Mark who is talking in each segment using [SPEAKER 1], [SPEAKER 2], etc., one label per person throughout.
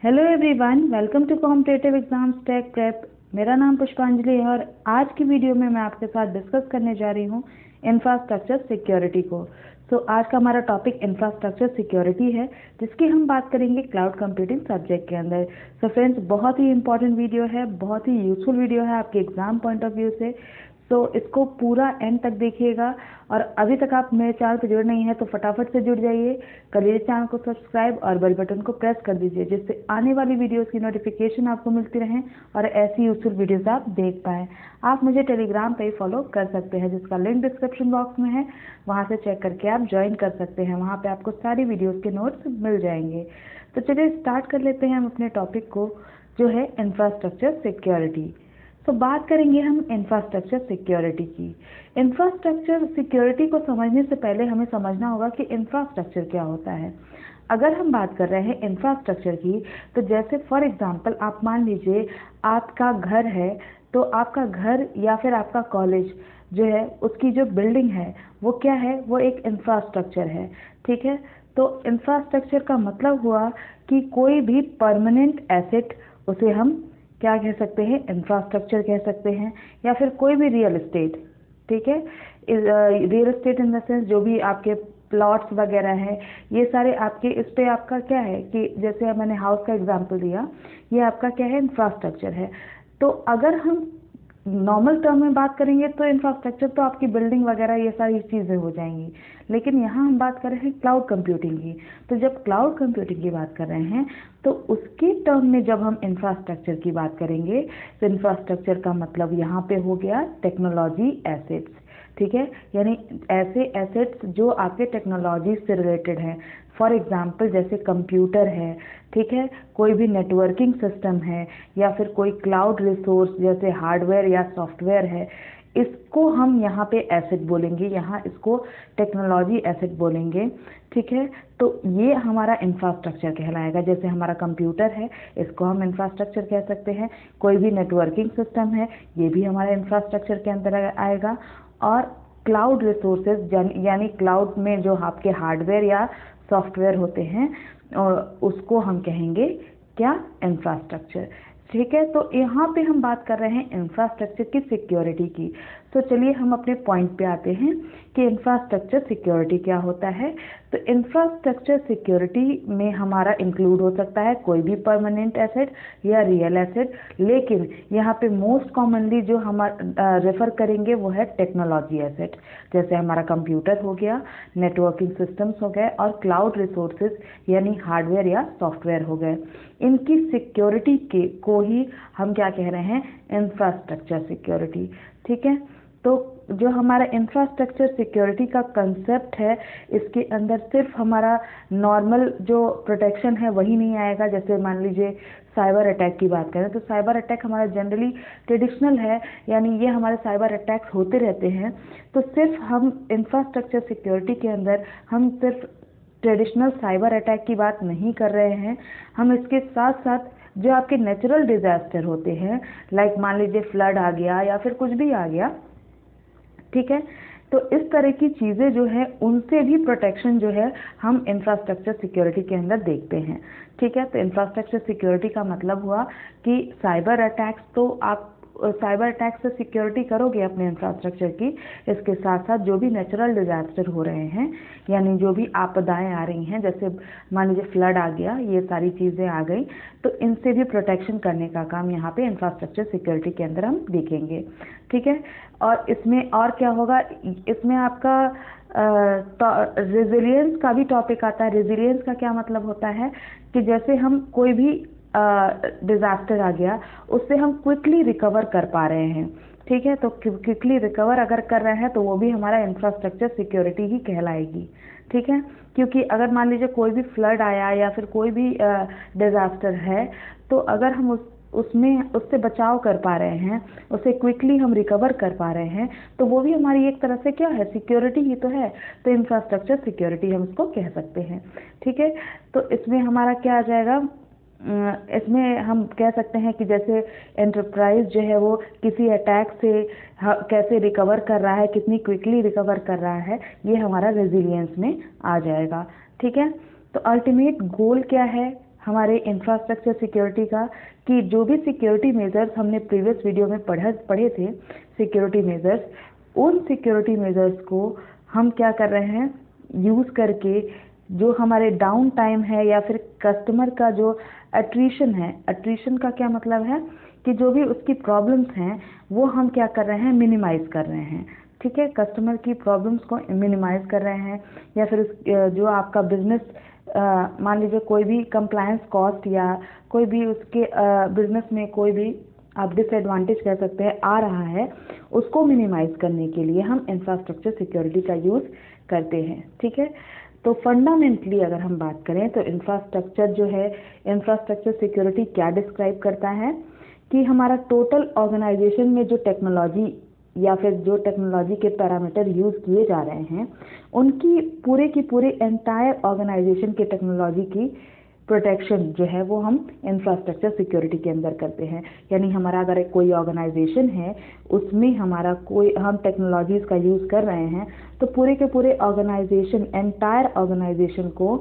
[SPEAKER 1] Hello everyone, welcome to competitive exams tech prep. मेरा नाम पुष्पांजलि है और आज की वीडियो में मैं आपके साथ डिस्कस करने जा रही हूँ इंफ्रास्ट्रक्चर सिक्योरिटी को। आज का हमारा टॉपिक इंफ्रास्ट्रक्चर सिक्योरिटी है, जिसकी हम बात करेंगे क्लाउड कंप्यूटिंग सब्जेक्ट के अंदर। फ्रेंड्स, बहुत ही इंपॉर्टेंट वीडियो है, बहुत ही यूजफुल वीडियो है आपके एग्जाम पॉइंट ऑफ व्यू से। इसको पूरा एंड तक देखिएगा। और अभी तक आप मेरे चैनल पर जुड़ नहीं है तो फटाफट से जुड़ जाइए, करिए चैनल को सब्सक्राइब और बेल बटन को प्रेस कर दीजिए, जिससे आने वाली वीडियोस की नोटिफिकेशन आपको मिलती रहें और ऐसी यूजफुल वीडियोस आप देख पाएँ। आप मुझे टेलीग्राम पे फॉलो कर सकते हैं, जिसका लिंक डिस्क्रिप्शन बॉक्स में है। वहाँ से चेक करके आप ज्वाइन कर सकते हैं, वहाँ पे आपको सारी वीडियोस के नोट्स मिल जाएंगे। तो चलिए स्टार्ट कर लेते हैं हम अपने टॉपिक को, जो है इंफ्रास्ट्रक्चर सिक्योरिटी। बात करेंगे हम इंफ्रास्ट्रक्चर सिक्योरिटी की। इंफ्रास्ट्रक्चर सिक्योरिटी को समझने से पहले हमें समझना होगा कि इंफ्रास्ट्रक्चर क्या होता है। अगर हम बात कर रहे हैं इंफ्रास्ट्रक्चर की, तो जैसे फॉर एग्जांपल आप मान लीजिए आपका घर है, तो आपका घर या फिर आपका कॉलेज जो है, उसकी जो बिल्डिंग है वो क्या है, वो एक इंफ्रास्ट्रक्चर है। ठीक है, तो इंफ्रास्ट्रक्चर का मतलब हुआ कि कोई भी परमानेंट एसेट, उसे हम क्या कह सकते हैं, इंफ्रास्ट्रक्चर कह सकते हैं, या फिर कोई भी रियल एस्टेट। ठीक है, real estate in the sense जो भी आपके प्लॉट्स वगैरह हैं, ये सारे आपके, इस पे आपका क्या है कि जैसे मैंने हाउस का एग्जांपल दिया, ये आपका क्या है, इंफ्रास्ट्रक्चर है। तो अगर हम नॉर्मल टर्म में बात करेंगे तो इंफ्रास्ट्रक्चर तो आपकी बिल्डिंग वगैरह ये सारी चीज़ें हो जाएंगी, लेकिन यहाँ हम बात कर रहे हैं क्लाउड कंप्यूटिंग की। तो जब क्लाउड कंप्यूटिंग की बात कर रहे हैं, तो उसके टर्म में जब हम इंफ्रास्ट्रक्चर की बात करेंगे, तो इंफ्रास्ट्रक्चर का मतलब यहाँ पे हो गया टेक्नोलॉजी एसेट्स। ठीक है, यानी ऐसे एसेट्स जो आपके टेक्नोलॉजी से रिलेटेड हैं। फॉर एग्जाम्पल जैसे कंप्यूटर है, ठीक है, कोई भी नेटवर्किंग सिस्टम है, या फिर कोई क्लाउड रिसोर्स जैसे हार्डवेयर या सॉफ्टवेयर है, इसको हम यहाँ पे एसेट बोलेंगे, यहाँ इसको टेक्नोलॉजी एसेट बोलेंगे। ठीक है, तो ये हमारा इंफ्रास्ट्रक्चर कहलाएगा। जैसे हमारा कंप्यूटर है, इसको हम इंफ्रास्ट्रक्चर कह सकते हैं। कोई भी नेटवर्किंग सिस्टम है, ये भी हमारे इंफ्रास्ट्रक्चर के अंदर आएगा। और क्लाउड रिसोर्सेज यानी क्लाउड में जो आपके हार्डवेयर या सॉफ्टवेयर होते हैं, और उसको हम कहेंगे क्या, इंफ्रास्ट्रक्चर। ठीक है, तो यहाँ पे हम बात कर रहे हैं इंफ्रास्ट्रक्चर की सिक्योरिटी की। तो चलिए हम अपने पॉइंट पे आते हैं कि इंफ्रास्ट्रक्चर सिक्योरिटी क्या होता है। तो इंफ्रास्ट्रक्चर सिक्योरिटी में हमारा इंक्लूड हो सकता है कोई भी परमानेंट एसेट या रियल एसेट, लेकिन यहाँ पे मोस्ट कॉमनली जो हम रेफर करेंगे वो है टेक्नोलॉजी एसेट। जैसे हमारा कंप्यूटर हो गया, नेटवर्किंग सिस्टम्स हो गए, और क्लाउड रिसोर्सेज यानी हार्डवेयर या सॉफ्टवेयर हो गए। इनकी सिक्योरिटी के को ही हम क्या कह रहे हैं, इंफ्रास्ट्रक्चर सिक्योरिटी। ठीक है, तो जो हमारा इंफ्रास्ट्रक्चर सिक्योरिटी का कंसेप्ट है, इसके अंदर सिर्फ हमारा नॉर्मल जो प्रोटेक्शन है वही नहीं आएगा। जैसे मान लीजिए साइबर अटैक की बात करें, तो साइबर अटैक हमारा जनरली ट्रेडिशनल है, यानी ये हमारे साइबर अटैक्स होते रहते हैं। तो सिर्फ हम इंफ्रास्ट्रक्चर सिक्योरिटी के अंदर हम सिर्फ ट्रेडिशनल साइबर अटैक की बात नहीं कर रहे हैं, हम इसके साथ साथ जो आपके नेचुरल डिजास्टर होते हैं, लाइक मान लीजिए फ्लड आ गया या फिर कुछ भी आ गया, ठीक है, तो इस तरह की चीज़ें जो है उनसे भी प्रोटेक्शन जो है हम इंफ्रास्ट्रक्चर सिक्योरिटी के अंदर देखते हैं। ठीक है, तो इंफ्रास्ट्रक्चर सिक्योरिटी का मतलब हुआ कि साइबर अटैक्स, तो आप साइबर अटैक से सिक्योरिटी करोगे अपने इंफ्रास्ट्रक्चर की, इसके साथ साथ जो भी नेचुरल डिजास्टर हो रहे हैं, यानी जो भी आपदाएं आ रही हैं, जैसे मान लीजिए फ्लड आ गया, ये सारी चीज़ें आ गई, तो इनसे भी प्रोटेक्शन करने का काम यहाँ पे इंफ्रास्ट्रक्चर सिक्योरिटी के अंदर हम देखेंगे। ठीक है, और इसमें और क्या होगा, इसमें आपका रेजिलियंस का भी टॉपिक आता है। रेजिलियंस का क्या मतलब होता है कि जैसे हम कोई भी डिजास्टर आ गया, उससे हम क्विकली रिकवर कर पा रहे हैं। ठीक है, तो क्विकली रिकवर अगर कर रहे हैं तो वो भी हमारा इंफ्रास्ट्रक्चर सिक्योरिटी ही कहलाएगी। ठीक है, क्योंकि अगर मान लीजिए कोई भी फ्लड आया या फिर कोई भी डिजास्टर है, तो अगर हम उससे बचाव कर पा रहे हैं, उसे क्विकली हम रिकवर कर पा रहे हैं, तो वो भी हमारी एक तरह से क्या है, सिक्योरिटी ही तो है। तो इंफ्रास्ट्रक्चर सिक्योरिटी हम इसको कह सकते हैं। ठीक है, तो इसमें हमारा क्या आ जाएगा, इसमें हम कह सकते हैं कि जैसे एंटरप्राइज जो है वो किसी अटैक से कैसे रिकवर कर रहा है, कितनी क्विकली रिकवर कर रहा है, ये हमारा रेजिलियंस में आ जाएगा। ठीक है, तो अल्टीमेट गोल क्या है, हमारे इंफ्रास्ट्रक्चर सिक्योरिटी का कि जो भी सिक्योरिटी मेजर्स हमने प्रीवियस वीडियो में पढ़े थे सिक्योरिटी मेजर्स, उन सिक्योरिटी मेजर्स को हम क्या कर रहे हैं, यूज़ करके जो हमारे डाउन टाइम है या फिर कस्टमर का जो अट्रीशन है, अट्रीशन का क्या मतलब है कि जो भी उसकी प्रॉब्लम्स हैं वो हम क्या कर रहे हैं, मिनिमाइज कर रहे हैं। ठीक है, कस्टमर की प्रॉब्लम्स को मिनिमाइज कर रहे हैं, या फिर जो आपका बिजनेस मान लीजिए कोई भी कंप्लायंस कॉस्ट या कोई भी उसके बिजनेस में कोई भी आप डिसएडवांटेज कह सकते हैं आ रहा है, उसको मिनिमाइज करने के लिए हम इंफ्रास्ट्रक्चर सिक्योरिटी का यूज़ करते हैं। ठीक है, तो फंडामेंटली अगर हम बात करें तो इंफ्रास्ट्रक्चर जो है, इंफ्रास्ट्रक्चर सिक्योरिटी क्या डिस्क्राइब करता है कि हमारा टोटल ऑर्गेनाइजेशन में जो टेक्नोलॉजी या फिर जो टेक्नोलॉजी के पैरामीटर यूज़ किए जा रहे हैं, उनकी पूरे की पूरे एंटायर ऑर्गेनाइजेशन के टेक्नोलॉजी की प्रोटेक्शन जो है वो हम इंफ्रास्ट्रक्चर सिक्योरिटी के अंदर करते हैं। यानी हमारा अगर कोई ऑर्गेनाइजेशन है उसमें हमारा कोई हम टेक्नोलॉजीज़ का यूज़ कर रहे हैं, तो पूरे के पूरे ऑर्गेनाइजेशन, एंटायर ऑर्गेनाइजेशन को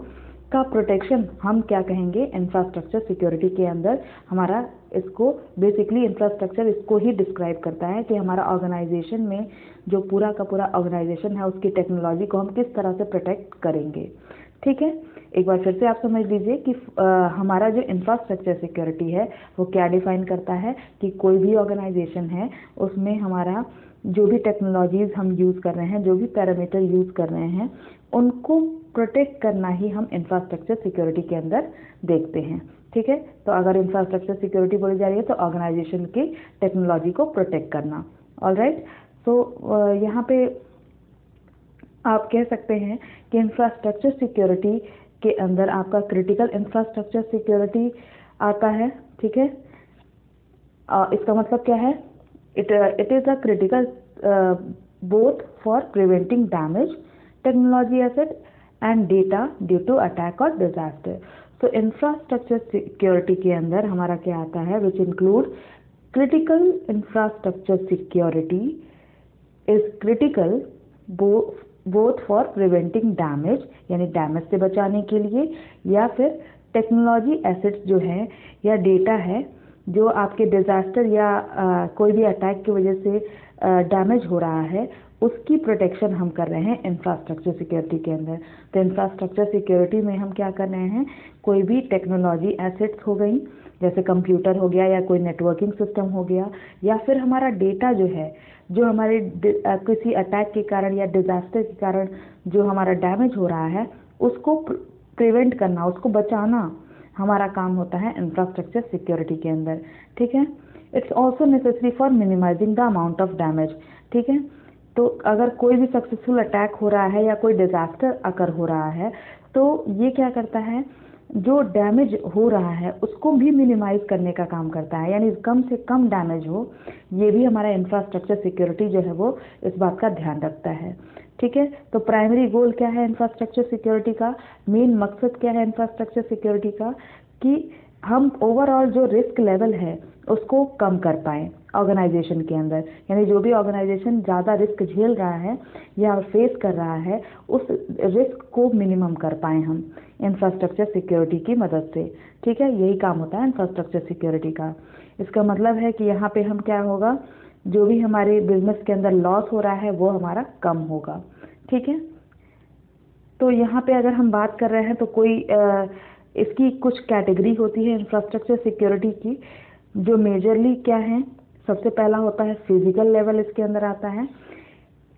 [SPEAKER 1] का प्रोटेक्शन हम क्या कहेंगे, इंफ्रास्ट्रक्चर सिक्योरिटी के अंदर हमारा इसको बेसिकली इंफ्रास्ट्रक्चर इसको ही डिस्क्राइब करता है कि हमारा ऑर्गेनाइजेशन में जो पूरा का पूरा ऑर्गेनाइजेशन है उसकी टेक्नोलॉजी को हम किस तरह से प्रोटेक्ट करेंगे। ठीक है, एक बार फिर से आप समझ लीजिए कि हमारा जो इंफ्रास्ट्रक्चर सिक्योरिटी है वो क्या डिफाइन करता है कि कोई भी ऑर्गेनाइजेशन है उसमें हमारा जो भी टेक्नोलॉजीज़ हम यूज़ कर रहे हैं, जो भी पैरामीटर यूज़ कर रहे हैं, उनको प्रोटेक्ट करना ही हम इंफ्रास्ट्रक्चर सिक्योरिटी के अंदर देखते हैं। ठीक है, तो अगर इंफ्रास्ट्रक्चर सिक्योरिटी बोली जा रही है तो ऑर्गेनाइजेशन की टेक्नोलॉजी को प्रोटेक्ट करना। ऑलराइट, तो यहाँ पे आप कह सकते हैं कि इंफ्रास्ट्रक्चर सिक्योरिटी के अंदर आपका क्रिटिकल इंफ्रास्ट्रक्चर सिक्योरिटी आता है। ठीक है, इसका मतलब क्या है, it is a critical both for preventing damage technology asset and data due to attack or disaster. So infrastructure security के अंदर हमारा क्या आता है, which include critical infrastructure security is critical both for preventing damage यानी damage से बचाने के लिए, या फिर टेक्नोलॉजी एसेट्स जो है या डेटा है जो आपके डिज़ास्टर या कोई भी अटैक की वजह से डैमेज हो रहा है, उसकी प्रोटेक्शन हम कर रहे हैं इंफ्रास्ट्रक्चर सिक्योरिटी के अंदर। तो इंफ्रास्ट्रक्चर सिक्योरिटी में हम क्या कर रहे हैं, कोई भी टेक्नोलॉजी एसेट्स हो गई जैसे कंप्यूटर हो गया या कोई नेटवर्किंग सिस्टम हो गया, या फिर हमारा डेटा जो है जो हमारे किसी अटैक के कारण या डिज़ास्टर के कारण जो हमारा डैमेज हो रहा है उसको प्रिवेंट करना, उसको बचाना हमारा काम होता है इंफ्रास्ट्रक्चर सिक्योरिटी के अंदर। ठीक है, it's also necessary for minimising the amount of damage. ठीक है, तो अगर कोई भी सक्सेसफुल अटैक हो रहा है या कोई डिज़ास्टर अकर हो रहा है तो ये क्या करता है, जो डैमेज हो रहा है उसको भी मिनिमाइज करने का काम करता है, यानी कम से कम डैमेज हो। ये भी हमारा इंफ्रास्ट्रक्चर सिक्योरिटी जो है वो इस बात का ध्यान रखता है। ठीक है, तो प्राइमरी गोल क्या है इंफ्रास्ट्रक्चर सिक्योरिटी का, मेन मकसद क्या है इंफ्रास्ट्रक्चर सिक्योरिटी का, कि हम ओवरऑल जो रिस्क लेवल है उसको कम कर पाएँ ऑर्गेनाइजेशन के अंदर। यानी जो भी ऑर्गेनाइजेशन ज़्यादा रिस्क झेल रहा है या फेस कर रहा है उस रिस्क को मिनिमम कर पाएँ हम इंफ्रास्ट्रक्चर सिक्योरिटी की मदद से। ठीक है, यही काम होता है इंफ्रास्ट्रक्चर सिक्योरिटी का। इसका मतलब है कि यहाँ पे हम क्या होगा, जो भी हमारे बिजनेस के अंदर लॉस हो रहा है वो हमारा कम होगा। ठीक है, तो यहाँ पे अगर हम बात कर रहे हैं तो कोई इसकी कुछ कैटेगरी होती है इंफ्रास्ट्रक्चर सिक्योरिटी की, जो मेजरली क्या है, सबसे पहला होता है फिजिकल लेवल, इसके अंदर आता है।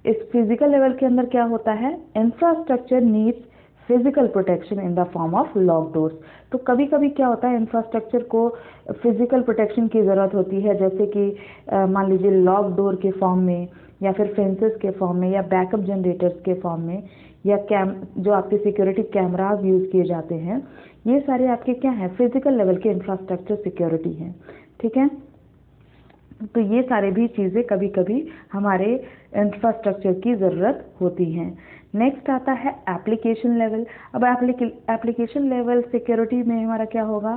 [SPEAKER 1] इस फिजिकल लेवल के अंदर क्या होता है, infrastructure needs physical protection in the form of lock doors. तो कभी कभी क्या होता है, इंफ्रास्ट्रक्चर को फिजिकल प्रोटेक्शन की ज़रूरत होती है, जैसे कि मान लीजिए लॉक डोर के फॉर्म में, या फिर फेंसेस के फॉर्म में, या बैकअप जनरेटर्स के फॉर्म में, या जो आपके सिक्योरिटी कैमराज यूज़ किए जाते हैं, ये सारे आपके क्या हैं, फिजिकल लेवल के इंफ्रास्ट्रक्चर सिक्योरिटी हैं। ठीक है, तो ये सारे भी चीज़ें कभी कभी हमारे इंफ्रास्ट्रक्चर की ज़रूरत होती हैं। नेक्स्ट आता है एप्लीकेशन लेवल। अब एप्लीकेशन लेवल सिक्योरिटी में हमारा क्या होगा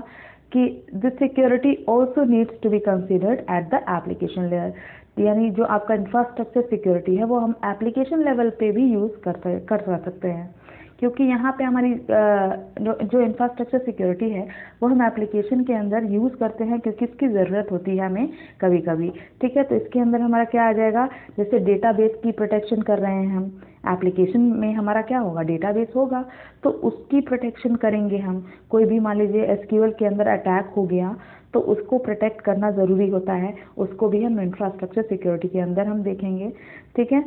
[SPEAKER 1] कि this security also needs to be considered at the application level. यानी जो आपका इंफ्रास्ट्रक्चर सिक्योरिटी है वो हम एप्लीकेशन लेवल पे भी यूज़ कर सकते हैं। क्योंकि यहाँ पे हमारी जो इंफ्रास्ट्रक्चर सिक्योरिटी है वो हम एप्लीकेशन के अंदर यूज़ करते हैं, क्योंकि इसकी ज़रूरत होती है हमें कभी कभी। ठीक है, तो इसके अंदर हमारा क्या आ जाएगा, जैसे डेटाबेस की प्रोटेक्शन कर रहे हैं हम, एप्लीकेशन में हमारा क्या होगा, डेटाबेस होगा, तो उसकी प्रोटेक्शन करेंगे हम। कोई भी मान लीजिए एसक्यूएल के अंदर अटैक हो गया तो उसको प्रोटेक्ट करना ज़रूरी होता है, उसको भी हम इंफ्रास्ट्रक्चर सिक्योरिटी के अंदर हम देखेंगे। ठीक है,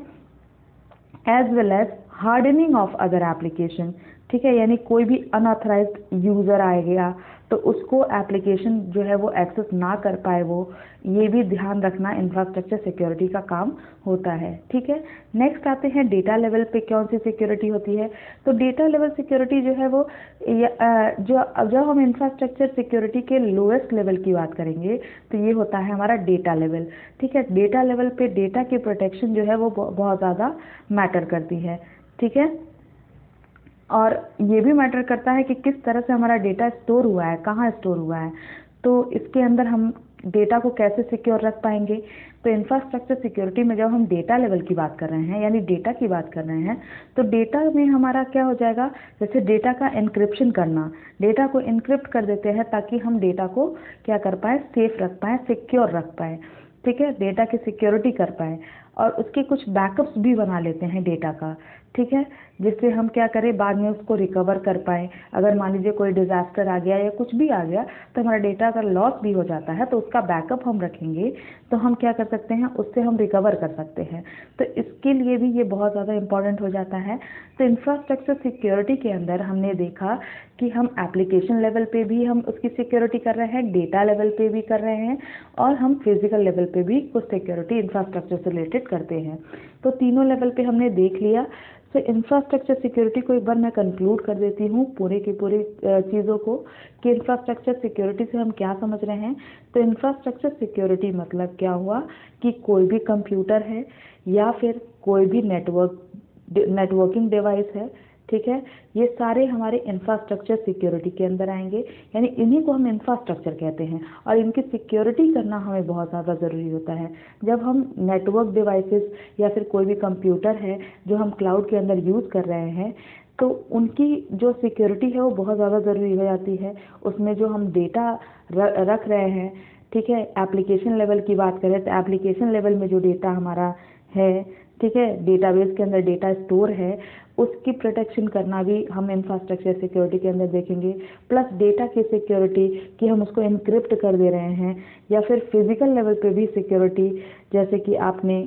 [SPEAKER 1] as well as hardening of other application. ठीक है, यानी कोई भी अनऑथराइज्ड यूज़र आएगा तो उसको एप्लीकेशन जो है वो एक्सेस ना कर पाए, वो ये भी ध्यान रखना इंफ्रास्ट्रक्चर सिक्योरिटी का काम होता है। ठीक है, नेक्स्ट आते हैं डेटा लेवल पे कौन सी सिक्योरिटी होती है। तो डेटा लेवल सिक्योरिटी जो है वो जब हम इंफ्रास्ट्रक्चर सिक्योरिटी के लोएस्ट लेवल की बात करेंगे तो ये होता है हमारा डेटा लेवल। ठीक है, डेटा लेवल पे डेटा की प्रोटेक्शन जो है वो बहुत ज़्यादा मैटर करती है। ठीक है, और ये भी मैटर करता है कि किस तरह से हमारा डेटा स्टोर हुआ है, कहाँ स्टोर हुआ है, तो इसके अंदर हम डेटा को कैसे सिक्योर रख पाएंगे। तो इंफ्रास्ट्रक्चर सिक्योरिटी में जब हम डेटा लेवल की बात कर रहे हैं, यानी डेटा की बात कर रहे हैं, तो डेटा में हमारा क्या हो जाएगा, जैसे डेटा का एन्क्रिप्शन करना, डेटा को इनक्रिप्ट कर देते हैं ताकि हम डेटा को क्या कर पाए, सेफ रख पाए, सिक्योर रख पाए। ठीक है, डेटा की सिक्योरिटी कर पाए, और उसके कुछ बैकअप्स भी बना लेते हैं डेटा का। ठीक है, जिससे हम क्या करें, बाद में उसको रिकवर कर पाएँ। अगर मान लीजिए कोई डिज़ास्टर आ गया या कुछ भी आ गया तो हमारा डेटा अगर लॉस भी हो जाता है तो उसका बैकअप हम रखेंगे, तो हम क्या कर सकते हैं, उससे हम रिकवर कर सकते हैं। तो इसके लिए भी ये बहुत ज़्यादा इम्पॉर्टेंट हो जाता है। तो इंफ्रास्ट्रक्चर सिक्योरिटी के अंदर हमने देखा कि हम एप्लीकेशन लेवल पे भी हम उसकी सिक्योरिटी कर रहे हैं, डेटा लेवल पे भी कर रहे हैं, और हम फिजिकल लेवल पे भी कुछ सिक्योरिटी इंफ्रास्ट्रक्चर से रिलेटेड करते हैं। तो तीनों लेवल पे हमने देख लिया। तो इंफ्रास्ट्रक्चर सिक्योरिटी को एक बार मैं कंक्लूड कर देती हूँ पूरे की पूरी चीज़ों को, कि इंफ्रास्ट्रक्चर सिक्योरिटी से हम क्या समझ रहे हैं। तो इंफ्रास्ट्रक्चर सिक्योरिटी मतलब क्या हुआ, कि कोई भी कंप्यूटर है या फिर कोई भी नेटवर्किंग डिवाइस है, ठीक है, ये सारे हमारे इंफ्रास्ट्रक्चर सिक्योरिटी के अंदर आएंगे, यानी इन्हीं को हम इंफ्रास्ट्रक्चर कहते हैं, और इनकी सिक्योरिटी करना हमें बहुत ज़्यादा ज़रूरी होता है। जब हम नेटवर्क डिवाइसेस या फिर कोई भी कंप्यूटर है जो हम क्लाउड के अंदर यूज़ कर रहे हैं, तो उनकी जो सिक्योरिटी है वो बहुत ज़्यादा ज़रूरी हो जाती है। उसमें जो हम डेटा रख रहे हैं, ठीक है, एप्लीकेशन लेवल की बात करें तो एप्लीकेशन लेवल में जो डेटा हमारा है, ठीक है, डेटाबेस के अंदर डेटा स्टोर है, उसकी प्रोटेक्शन करना भी हम इंफ्रास्ट्रक्चर सिक्योरिटी के अंदर देखेंगे। प्लस डेटा की सिक्योरिटी कि हम उसको इनक्रिप्ट कर दे रहे हैं, या फिर फिजिकल लेवल पे भी सिक्योरिटी, जैसे कि आपने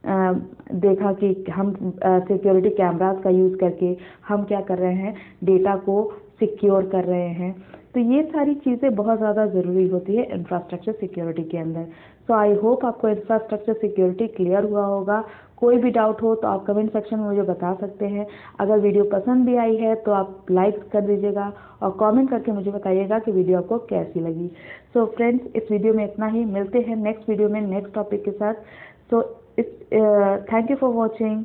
[SPEAKER 1] देखा कि हम सिक्योरिटी कैमरास का यूज़ करके हम क्या कर रहे हैं, डेटा को सिक्योर कर रहे हैं। तो ये सारी चीज़ें बहुत ज़्यादा ज़रूरी होती है इंफ्रास्ट्रक्चर सिक्योरिटी के अंदर। सो आई होप आपको इंफ्रास्ट्रक्चर सिक्योरिटी क्लियर हुआ होगा। कोई भी डाउट हो तो आप कमेंट सेक्शन में मुझे बता सकते हैं। अगर वीडियो पसंद भी आई है तो आप लाइक कर दीजिएगा और कमेंट करके मुझे बताइएगा कि वीडियो आपको कैसी लगी। सो फ्रेंड्स, इस वीडियो में इतना ही, मिलते हैं नेक्स्ट वीडियो में नेक्स्ट टॉपिक के साथ। So thank you for watching.